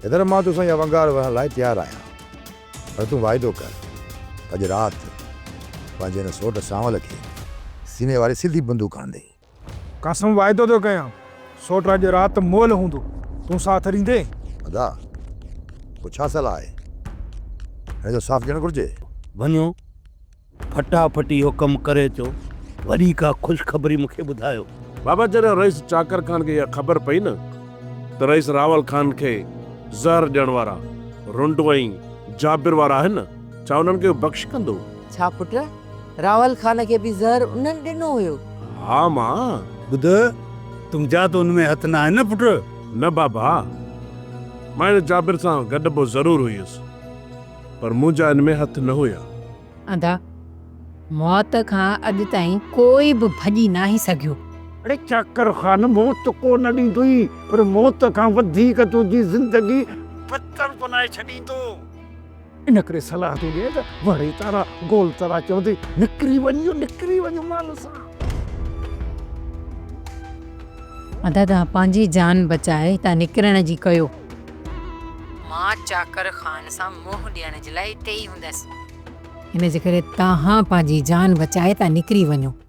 इधर मां तोसां इहा वंगार वहण लाइ तयारु आहियां, पर तूं वाइदो कर अॼु राति पंहिंजे हिन सोट सांवल खे सीने वारी सिधी बंदूक हणंदे। कसम वाइदो थो कयां, सोट अॼु राति मोल हूंदो, तूं साथ ॾींदे? अदा पोइ छा सलाह आहे? हिन जो साफ़ ॾियणु घुरिजे। वञो फटाफटी इहो कमु करे अचो, वरी का ख़ुशख़बरी मूंखे ॿुधायो। बाबा जॾहिं रईस चाकर खान खे इहा ख़बर पई न त रईस रावल खान खे ज़हर ॾियण वारा रुंडू ऐं जाबिर वारा आहिनि न, छा उन्हनि खे बख़्श कंदो? छा पुट, रावल खान खे बि ज़हर उन्हनि ॾिनो हुयो? हा मां। ॿुध, तुंहिंजा त उनमें हथ न आहे न पुट? न बाबा, मां हिन जाबिर सां गॾिबो ज़रूरु हुयुसि, पर मुंहिंजा हिन में हथ न हुया। अदा मौत खां अॼु ताईं कोई बि भॼी नाहे सघियो। अरे चाकर खान मौत को न ॾींदुई, पर मौत खां वधीक तुंहिंजी ज़िंदगी बदतर बनाए छॾींदो। इन करे सलाह थो ॾिए त वणे तारा गोल तारा चवंदे निकिरी वञो माल सां। अदा तव्हां पंहिंजी जान बचाए तव्हां निकिरण जी कयो। मां चाकर खान सां मोह ॾियण जे लाइ हिते ई हूंदसि, हिन जे करे तव्हां पंहिंजी जान बचाए तव्हां निकिरी वञो।